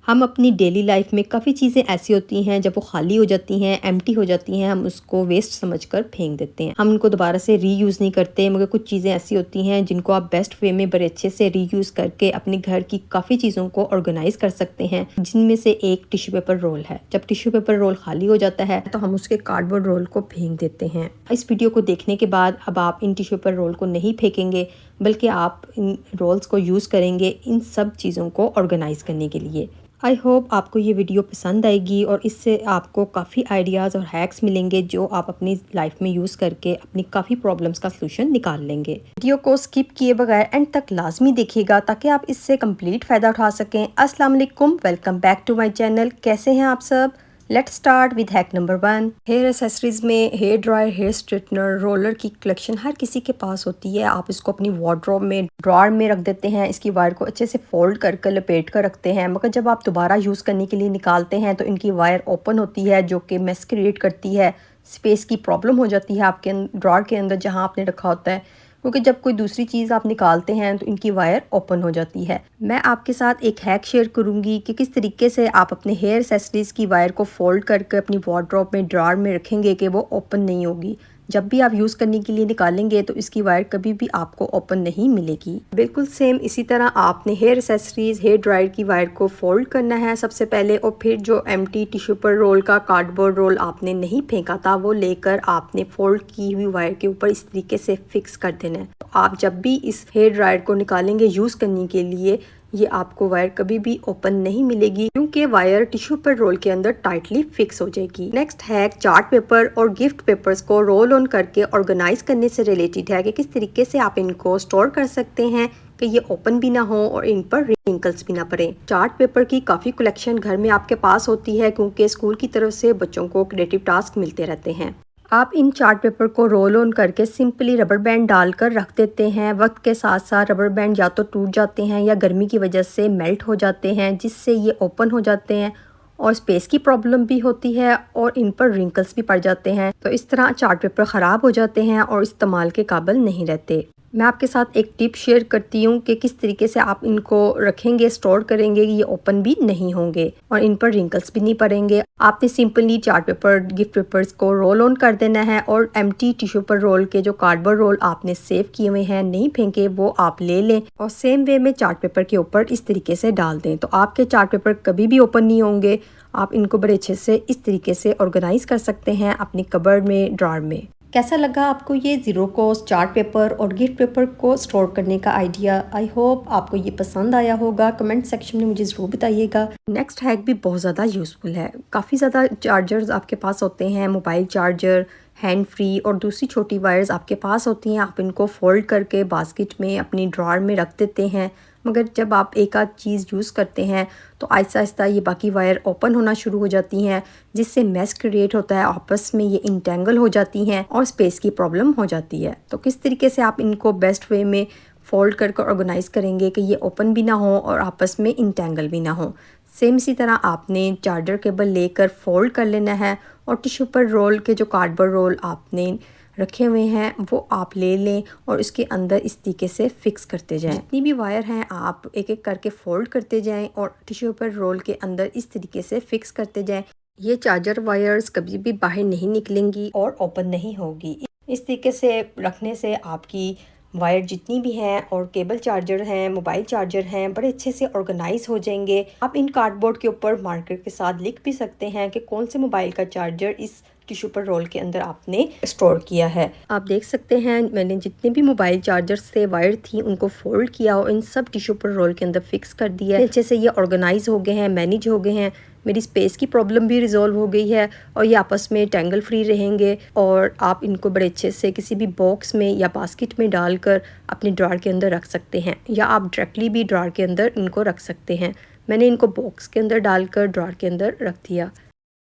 हम अपनी daily life में काफ़ी चीज़ें ऐसी होती हैं जब वो खाली हो जाती हैं, एम्प्टी हो जाती हैं, हम उसको वेस्ट समझकर फेंक देते हैं। हम उनको दोबारा से रीयूज़ नहीं करते, मगर कुछ चीज़ें ऐसी होती हैं जिनको आप बेस्ट वे में बड़े अच्छे से रीयूज़ करके अपने घर की काफ़ी चीज़ों को ऑर्गेनाइज कर सकते हैं, जिनमें से एक टिश्यू पेपर रोल है। जब टिश्यू पेपर रोल खाली हो जाता है तो हम उसके कार्डबोर्ड रोल को फेंक देते हैं। इस वीडियो को देखने के बाद अब आप इन टिश्यू पेपर रोल को नहीं फेंकेंगे, बल्कि आप इन रोल्स को यूज़ करेंगे इन सब चीज़ों को ऑर्गेनाइज करने के लिए। आई होप आपको ये वीडियो पसंद आएगी और इससे आपको काफ़ी आइडियाज़ और हैक्स मिलेंगे जो आप अपनी लाइफ में यूज़ करके अपनी काफ़ी प्रॉब्लम्स का सलूशन निकाल लेंगे। वीडियो को स्किप किए बगैर एंड तक लाजमी देखिएगा ताकि आप इससे कंप्लीट फ़ायदा उठा सकें। अस्सलाम वालेकुम, welcome back to my channel. कैसे हैं आप सब? Let's start with hack number 1। Hair accessories में hair dryer, hair straightener, roller की कलेक्शन हर किसी के पास होती है। आप इसको अपनी वार्डरोब में ड्रॉर में रख देते हैं, इसकी वायर को अच्छे से फोल्ड कर लपेट कर रखते हैं, मगर जब आप दोबारा यूज़ करने के लिए निकालते हैं तो इनकी वायर ओपन होती है, जो कि मेस क्रिएट करती है। स्पेस की प्रॉब्लम हो जाती है आपके ड्रॉर के अंदर जहाँ आपने रखा होता है, क्योंकि जब कोई दूसरी चीज़ आप निकालते हैं तो इनकी वायर ओपन हो जाती है। मैं आपके साथ एक हैक शेयर करूंगी कि किस तरीके से आप अपने हेयर एक्सेसरीज की वायर को फोल्ड करके अपनी वार्डरोब में ड्रॉर में रखेंगे कि वो ओपन नहीं होगी। जब भी आप यूज़ करने के लिए निकालेंगे तो इसकी वायर कभी भी आपको ओपन नहीं मिलेगी। बिल्कुल सेम इसी तरह आपने हेयर एक्सेसरीज, हेयर ड्रायर की वायर को फोल्ड करना है सबसे पहले, और फिर जो एम्प्टी टिश्यू पेपर रोल का कार्डबोर्ड रोल आपने नहीं फेंका था वो लेकर आपने फोल्ड की हुई वायर के ऊपर इस तरीके से फिक्स कर देना है। तो आप जब भी इस हेयर ड्रायर को निकालेंगे यूज़ करने के लिए, ये आपको वायर कभी भी ओपन नहीं मिलेगी, क्योंकि वायर टिश्यू पेपर रोल के अंदर टाइटली फिक्स हो जाएगी। नेक्स्ट हैक चार्ट पेपर और गिफ्ट पेपर्स को रोल ऑन करके ऑर्गेनाइज करने से रिलेटेड है कि किस तरीके से आप इनको स्टोर कर सकते हैं कि ये ओपन भी ना हो और इन पर रिंकल्स भी ना पड़े। चार्ट पेपर की काफ़ी कलेक्शन घर में आपके पास होती है, क्योंकि स्कूल की तरफ से बच्चों को क्रिएटिव टास्क मिलते रहते हैं। आप इन चार्ट पेपर को रोल ऑन करके सिंपली रबर बैंड डालकर रख देते हैं। वक्त के साथ साथ रबर बैंड या तो टूट जाते हैं या गर्मी की वजह से मेल्ट हो जाते हैं, जिससे ये ओपन हो जाते हैं और स्पेस की प्रॉब्लम भी होती है और इन पर रिंकल्स भी पड़ जाते हैं। तो इस तरह चार्ट पेपर ख़राब हो जाते हैं और इस्तेमाल के काबिल नहीं रहते। मैं आपके साथ एक टिप शेयर करती हूँ कि किस तरीके से आप इनको रखेंगे, स्टोर करेंगे, ये ओपन भी नहीं होंगे और इन पर रिंकल्स भी नहीं पड़ेंगे। आपने simply chart paper, gift papers को रोल ऑन कर देना है और एम्प्टी टिश्यू पेपर रोल के जो कार्डबोर्ड रोल आपने सेव किए हुए हैं, नहीं फेंके, वो आप ले लें और सेम वे में चार्ट पेपर के ऊपर इस तरीके से डाल दें। तो आपके चार्ट पेपर कभी भी ओपन नहीं होंगे। आप इनको बड़े अच्छे से इस तरीके से ऑर्गेनाइज कर सकते हैं अपनी कबर्ड में, ड्रॉर में। कैसा लगा आपको ये ज़ीरो कॉस्ट चार्ट पेपर और गिफ्ट पेपर को स्टोर करने का आइडिया? आई होप आपको ये पसंद आया होगा। कमेंट सेक्शन में मुझे ज़रूर बताइएगा। नेक्स्ट हैक भी बहुत ज़्यादा यूज़फुल है। काफ़ी ज़्यादा चार्जर्स आपके पास होते हैं, मोबाइल चार्जर, हैंड फ्री और दूसरी छोटी वायर्स आपके पास होती हैं। आप इनको फोल्ड करके बास्केट में अपनी ड्रॉर में रख देते हैं, मगर जब आप एक आध चीज़ यूज़ करते हैं तो आहिस्ता आहिस्ता ये बाकी वायर ओपन होना शुरू हो जाती हैं, जिससे मैस क्रिएट होता है, आपस में ये इंटेंगल हो जाती हैं और स्पेस की प्रॉब्लम हो जाती है। तो किस तरीके से आप इनको बेस्ट वे में फोल्ड करके ऑर्गेनाइज करेंगे कि ये ओपन भी ना हो और आपस में इंटेंगल भी ना हो। सेम इसी तरह आपने चार्जर केबल लेकर फोल्ड कर लेना है और टिश्यू पेपर रोल के जो कार्डबोर्ड रोल आपने रखे हुए हैं वो आप ले लें और इसके अंदर इस तरीके से फिक्स करते जाएं। जितनी भी वायर हैं आप एक एक करके फोल्ड करते जाएं और टिश्यू पेपर रोल के अंदर इस तरीके से फिक्स करते जाएं। ये चार्जर वायर्स कभी भी बाहर नहीं निकलेंगी और ओपन नहीं होगी। इस तरीके से रखने से आपकी वायर जितनी भी हैं और केबल चार्जर हैं, मोबाइल चार्जर हैं, बड़े अच्छे से ऑर्गेनाइज हो जाएंगे। आप इन कार्डबोर्ड के ऊपर मार्कर के साथ लिख भी सकते हैं कि कौन से मोबाइल का चार्जर इस टिश्यू पेपर रोल के अंदर आपने स्टोर किया है। आप देख सकते हैं मैंने जितने भी मोबाइल चार्जर से वायर थी उनको फोल्ड किया और इन सब टिश्यू पेपर रोल के अंदर फिक्स कर दिया है। अच्छे से ये ऑर्गेनाइज हो गए हैं, मैनेज हो गए हैं। मेरी स्पेस की प्रॉब्लम भी रिजॉल्व हो गई है और ये आपस में टेंगल फ्री रहेंगे और आप इनको बड़े अच्छे से किसी भी बॉक्स में या बास्केट में डालकर अपने ड्रॉर के अंदर रख सकते हैं, या आप डायरेक्टली भी ड्रॉर के अंदर इनको रख सकते हैं। मैंने इनको बॉक्स के अंदर डालकर ड्रॉर के अंदर रख दिया।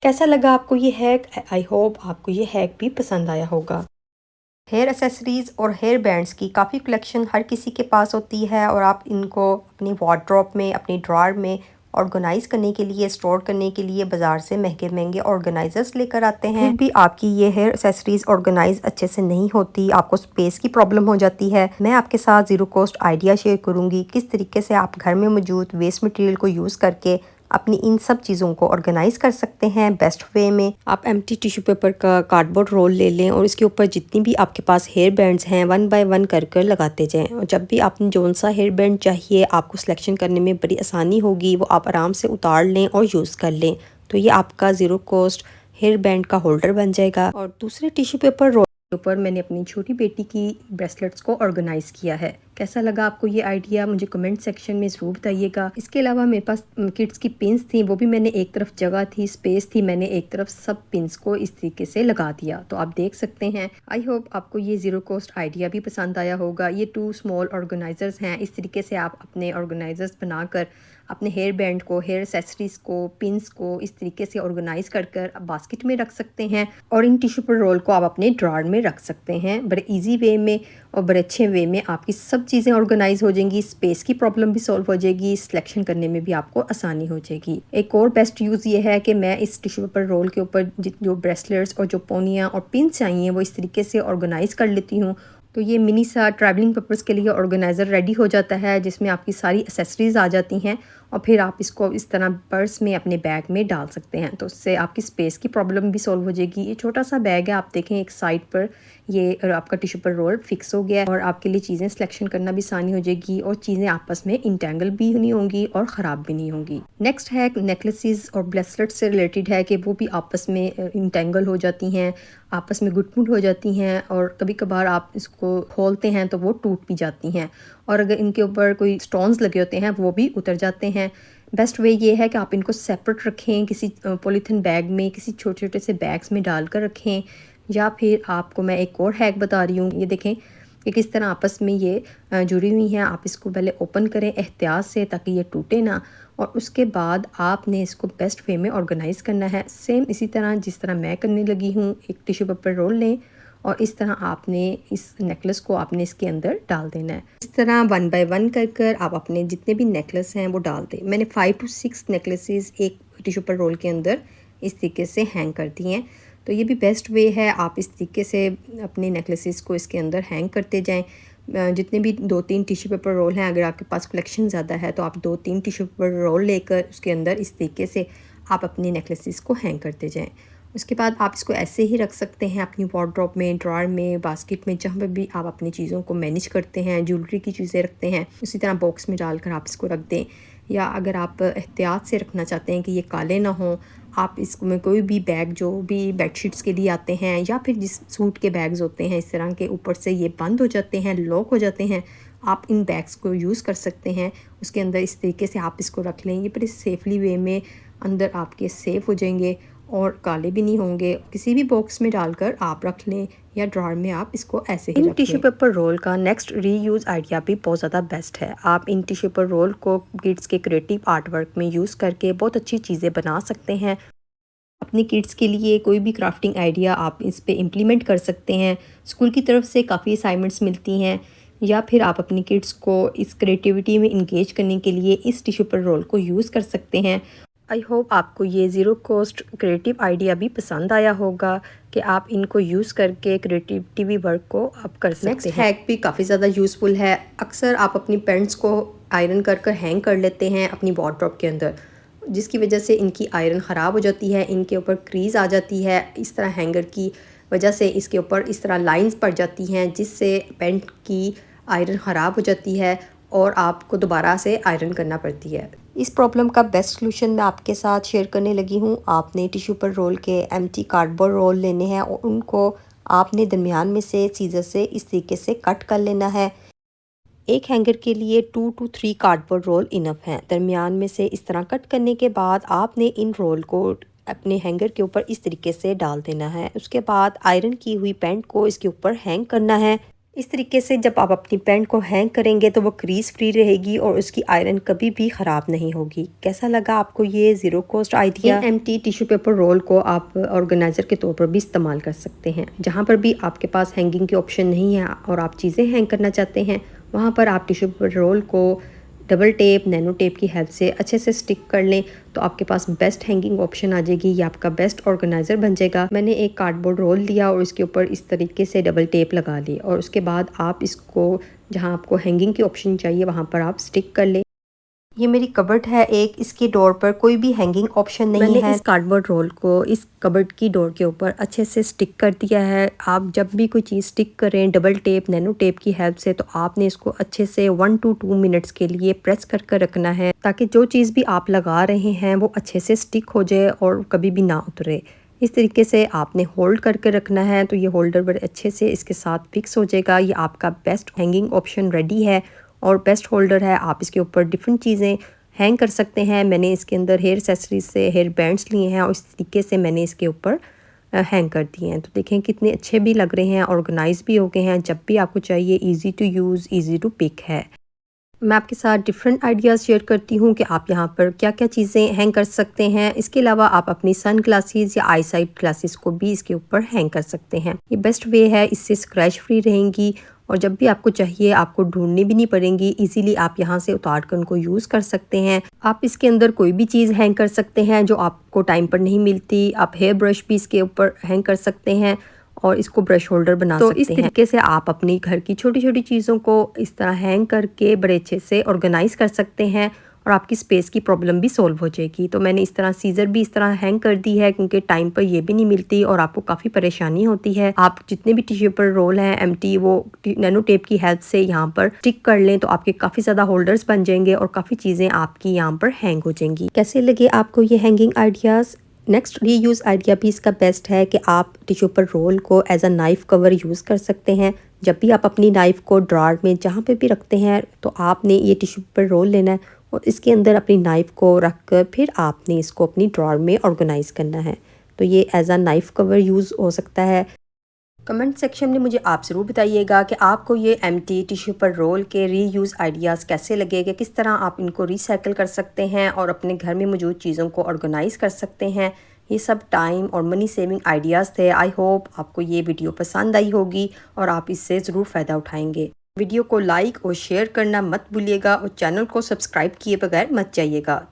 कैसा लगा आपको ये हैक? आई होप आपको ये हैक भी पसंद आया होगा। हेयर एसेसरीज़ और हेयर बैंड्स की काफ़ी कलेक्शन हर किसी के पास होती है और आप इनको अपनी वार्डरोब में, अपनी ड्रॉर में ऑर्गेनाइज करने के लिए, स्टोर करने के लिए बाज़ार से महंगे महंगे ऑर्गेनाइजर्स लेकर आते हैं। फिर भी आपकी ये हेयर एक्सेसरीज ऑर्गेनाइज अच्छे से नहीं होती, आपको स्पेस की प्रॉब्लम हो जाती है। मैं आपके साथ ज़ीरो कॉस्ट आइडिया शेयर करूंगी किस तरीके से आप घर में मौजूद वेस्ट मटेरियल को यूज़ करके अपनी इन सब चीज़ों को ऑर्गेनाइज़ कर सकते हैं बेस्ट वे में। आप एम्प्टी टिश्यू पेपर का कार्डबोर्ड रोल ले लें और इसके ऊपर जितनी भी आपके पास हेयर बैंड्स हैं 1 बाय 1 कर कर लगाते जाएं। और जब भी आपने जौन सा हेयर बैंड चाहिए आपको सिलेक्शन करने में बड़ी आसानी होगी, वो आप आराम से उतार लें और यूज़ कर लें। तो ये आपका ज़ीरो कॉस्ट हेयर बैंड का होल्डर बन जाएगा। और दूसरे टिश्यू पेपर रोल के ऊपर मैंने अपनी छोटी बेटी की ब्रेसलेट्स को ऑर्गेनाइज़ किया है। कैसा लगा आपको ये आइडिया, मुझे कमेंट सेक्शन में ज़रूर बताइएगा। इसके अलावा मेरे पास किड्स की पिन्स थी, वो भी मैंने एक तरफ जगह थी, स्पेस थी, मैंने एक तरफ सब पिन्स को इस तरीके से लगा दिया, तो आप देख सकते हैं। आई होप आपको ये ज़ीरो कॉस्ट आइडिया भी पसंद आया होगा। ये 2 स्मॉल ऑर्गेनाइजर्स हैं। इस तरीके से आप अपने ऑर्गेनाइजर्स बनाकर अपने हेयर बैंड को, हेयर एक्सेसरीज को, पिन्स को इस तरीके से ऑर्गेनाइज कर कर बास्केट में रख सकते हैं और इन टिश्यू पेपर रोल को आप अपने ड्रॉर में रख सकते हैं। बड़े इजी वे में और बड़े अच्छे वे में आपकी सब चीज़ें ऑर्गेनाइज हो जाएंगी, स्पेस की प्रॉब्लम भी सॉल्व हो जाएगी, सिलेक्शन करने में भी आपको आसानी हो जाएगी। एक और बेस्ट यूज़ ये है कि मैं इस टिश्यू पेपर रोल के ऊपर जो ब्रेसलेट्स और जो पोनियाँ और पिन चाहिए वो इस तरीके से ऑर्गेनाइज कर लेती हूँ। तो ये मिनी सा ट्रैवलिंग पर्पज़ के लिए ऑर्गेनाइज़र रेडी हो जाता है, जिसमें आपकी सारी एक्सेसरीज़ आ जाती हैं और फिर आप इसको इस तरह पर्स में अपने बैग में डाल सकते हैं। तो उससे आपकी स्पेस की प्रॉब्लम भी सॉल्व हो जाएगी। ये छोटा सा बैग है, आप देखें एक साइड पर ये आपका टिश्यू पेपर रोल फिक्स हो गया है और आपके लिए चीज़ें सिलेक्शन करना भी आसानी हो जाएगी और चीज़ें आपस में इंटेंगल भी नहीं होंगी और ख़राब भी नहीं होंगी। नेक्स्ट है नेकलेसेस और ब्रेसलेट से रिलेटेड है कि वो भी आपस में इंटेंगल हो जाती हैं, आपस में गुट-मुट हो जाती हैं और कभी कभार आप इसको खोलते हैं तो वो टूट भी जाती हैं और अगर इनके ऊपर कोई स्टोन्स लगे होते हैं वो भी उतर जाते हैं। बेस्ट वे ये है कि आप इनको सेपरेट रखें, किसी पॉलीथीन बैग में, किसी छोटे छोटे से बैग्स में डालकर रखें, या फिर आपको मैं एक और हैक बता रही हूँ। ये देखें कि किस तरह आपस में ये जुड़ी हुई हैं। आप इसको पहले ओपन करें एहतियात से ताकि ये टूटे ना, और उसके बाद आपने इसको बेस्ट वे में ऑर्गेनाइज़ करना है। सेम इसी तरह जिस तरह मैं करने लगी हूँ, एक टिश्यू पेपर रोल लें और इस तरह आपने इस नेकलेस को आपने इसके अंदर डाल देना है। इस तरह 1 बाय 1 कर कर आप अपने जितने भी नेकलेस हैं वो डाल दें। मैंने 5 to 6 नेकलेसेस एक टिश्यू पेपर रोल के अंदर इस तरीके से हैंग कर दी हैं। तो ये भी बेस्ट वे है, आप इस तरीके से अपने नेकलेसेस को इसके अंदर हैंग करते जाएं। जितने भी 2-3 टिश्यू पेपर रोल हैं, अगर आपके पास कलेक्शन ज़्यादा है तो आप 2-3 टिश्यू पेपर रोल लेकर उसके अंदर इस तरीके से आप अपने नेकलेसेस को हैंग करते जाएं। उसके बाद आप इसको ऐसे ही रख सकते हैं अपनी वार्डरोब में, ड्रॉअर में, बास्केट में, जहाँ पर भी आप अपनी चीज़ों को मैनेज करते हैं, ज्वेलरी की चीज़ें रखते हैं उसी तरह बॉक्स में डालकर आप इसको रख दें। या अगर आप एहतियात से रखना चाहते हैं कि ये काले ना हों, आप इसमें कोई भी बैग जो भी बेडशीट्स के लिए आते हैं या फिर जिस सूट के बैग्स होते हैं इस तरह के, ऊपर से ये बंद हो जाते हैं, लॉक हो जाते हैं, आप इन बैग्स को यूज़ कर सकते हैं। उसके अंदर इस तरीके से आप इसको रख लें, ये बड़े सेफली वे में अंदर आपके सेफ़ हो जाएंगे और काले भी नहीं होंगे। किसी भी बॉक्स में डालकर आप रख लें या ड्रॉअर में आप इसको ऐसे ही रख लें। टिश्यू पेपर रोल का नेक्स्ट रीयूज़ आइडिया भी बहुत ज़्यादा बेस्ट है। आप इन टिश्यू पेपर रोल को किड्स के क्रिएटिव आर्ट वर्क में यूज़ करके बहुत अच्छी चीज़ें बना सकते हैं। अपने किड्स के लिए कोई भी क्राफ्टिंग आइडिया आप इस पे इम्प्लीमेंट कर सकते हैं। स्कूल की तरफ से काफ़ी असाइनमेंट्स मिलती हैं, या फिर आप अपनी किड्स को इस क्रिएटिविटी में इंगेज करने के लिए इस टिश्यू पेपर रोल को यूज़ कर सकते हैं। आई होप आपको ये ज़ीरो कॉस्ट क्रिएटिव आइडिया भी पसंद आया होगा कि आप इनको यूज़ करके क्रिएटिविटी वर्क को आप कर सकते हैं। नेक्स्ट हैक भी काफ़ी ज़्यादा यूज़फुल है। अक्सर आप अपनी पैंट्स को आयरन कर कर हैंग कर लेते हैं अपनी वार्डरोब के अंदर, जिसकी वजह से इनकी आयरन ख़राब हो जाती है, इनके ऊपर क्रीज़ आ जाती है। इस तरह हैंगर की वजह से इसके ऊपर इस तरह लाइंस पड़ जाती हैं, जिससे पैंट की आयरन ख़राब हो जाती है और आपको दोबारा से आयरन करना पड़ती है। इस प्रॉब्लम का बेस्ट सलूशन मैं आपके साथ शेयर करने लगी हूँ। आपने टिश्यू पेपर रोल के एम्प्टी कार्डबोर्ड रोल लेने हैं और उनको आपने दरमियान में से सीजर से इस तरीके से कट कर लेना है। एक हैंगर के लिए 2 to 3 कार्डबोर्ड रोल इनफ हैं। दरमियान में से इस तरह कट करने के बाद आपने इन रोल को अपने हैंगर के ऊपर इस तरीके से डाल देना है। उसके बाद आयरन की हुई पैंट को इसके ऊपर हैंग करना है। इस तरीके से जब आप अपनी पैंट को हैंग करेंगे तो वो क्रीज फ्री रहेगी और उसकी आयरन कभी भी ख़राब नहीं होगी। कैसा लगा आपको ये zero cost idea? Empty tissue paper roll को आप ऑर्गेनाइज़र के तौर पर भी इस्तेमाल कर सकते हैं। जहाँ पर भी आपके पास हैंगिंग की ऑप्शन नहीं है और आप चीज़ें हैंग करना चाहते हैं, वहाँ पर आप टिश्यू पेपर रोल को डबल टेप, नैनो टेप की हेल्प से अच्छे से स्टिक कर लें तो आपके पास बेस्ट हैंगिंग ऑप्शन आ जाएगी। ये आपका बेस्ट ऑर्गेनाइज़र बन जाएगा। मैंने एक कार्डबोर्ड रोल लिया और इसके ऊपर इस तरीके से डबल टेप लगा ली और उसके बाद आप इसको जहां आपको हैंगिंग की ऑप्शन चाहिए वहां पर आप स्टिक कर लें। ये मेरी कबर्ड है एक, इसकी डोर पर कोई भी हैंगिंग ऑप्शन नहीं है। मैंने इस कार्डबोर्ड रोल को इस कबर्ड की डोर के ऊपर अच्छे से स्टिक कर दिया है। आप जब भी कोई चीज़ स्टिक करें डबल टेप, नैनो टेप की हेल्प से, तो आपने इसको अच्छे से 1 to 2 मिनट्स के लिए प्रेस कर कर रखना है, ताकि जो चीज़ भी आप लगा रहे हैं वो अच्छे से स्टिक हो जाए और कभी भी ना उतरे। इस तरीके से आपने होल्ड करके रखना है, तो ये होल्डर बड़े अच्छे से इसके साथ फिक्स हो जाएगा। ये आपका बेस्ट हैंगिंग ऑप्शन रेडी है और बेस्ट होल्डर है। आप इसके ऊपर डिफरेंट चीज़ें हैंग कर सकते हैं। मैंने इसके अंदर हेयर एक्सेसरीज से हेयर बैंड्स लिए हैं और इस तरीके से मैंने इसके ऊपर हैंग कर दिए हैं। तो देखें कितने अच्छे भी लग रहे हैं, ऑर्गेनाइज भी हो गए हैं। जब भी आपको चाहिए, easy to use, easy to pick है। मैं आपके साथ डिफरेंट आइडियाज़ शेयर करती हूँ कि आप यहाँ पर क्या क्या चीज़ें हैंग कर सकते हैं। इसके अलावा आप अपनी सन ग्लासेस या आई साइट ग्लासेस को भी इसके ऊपर हैंग कर सकते हैं। ये बेस्ट वे है, इससे स्क्रैच फ्री रहेंगी और जब भी आपको चाहिए आपको ढूंढनी भी नहीं पड़ेंगी। इजीली आप यहाँ से उतार कर उनको यूज़ कर सकते हैं। आप इसके अंदर कोई भी चीज़ हैंग कर सकते हैं जो आपको टाइम पर नहीं मिलती। आप हेयर ब्रश भी इसके ऊपर हैंग कर सकते हैं और इसको ब्रश होल्डर बना सकते हैं। तो इस तरीके से आप अपनी घर की छोटी छोटी चीज़ों को इस तरह हैंग करके बड़े अच्छे से ऑर्गेनाइज कर सकते हैं और आपकी स्पेस की प्रॉब्लम भी सॉल्व हो जाएगी। तो मैंने इस तरह सीज़र भी इस तरह हैंग कर दी है, क्योंकि टाइम पर ये भी नहीं मिलती और आपको काफ़ी परेशानी होती है। आप जितने भी टिश्यू पेपर रोल हैं एम्प्टी, वो नैनो टेप की हेल्प से यहाँ पर स्टिक कर लें तो आपके काफ़ी ज़्यादा होल्डर्स बन जाएंगे और काफ़ी चीज़ें आपकी यहाँ पर हैंग हो जाएंगी। कैसे लगे आपको ये hanging ideas? Next reuse idea भी इसका बेस्ट है कि आप टिश्यू पेपर रोल को as a knife cover use कर सकते हैं। जब भी आप अपनी नाइफ़ को ड्रॉर में जहाँ पे भी रखते हैं, तो आपने ये टिश्यू पेपर रोल लेना है और इसके अंदर अपनी नाइफ़ को रख कर फिर आपने इसको अपनी ड्रॉर में ऑर्गेनाइज़ करना है। तो ये as a knife cover use हो सकता है। कमेंट सेक्शन में मुझे आप ज़रूर बताइएगा कि आपको ये एम्प्टी टिश्यू पेपर रोल के रीयूज़ आइडियाज़ कैसे लगे, कि किस तरह आप इनको रिसाइकिल कर सकते हैं और अपने घर में मौजूद चीज़ों को ऑर्गेनाइज़ कर सकते हैं। ये सब टाइम और मनी सेविंग आइडियाज़ थे। आई होप आपको ये वीडियो पसंद आई होगी और आप इससे ज़रूर फ़ायदा उठाएंगे। वीडियो को लाइक और शेयर करना मत भूलिएगा और चैनल को सब्सक्राइब किए बगैर मत जाइएगा।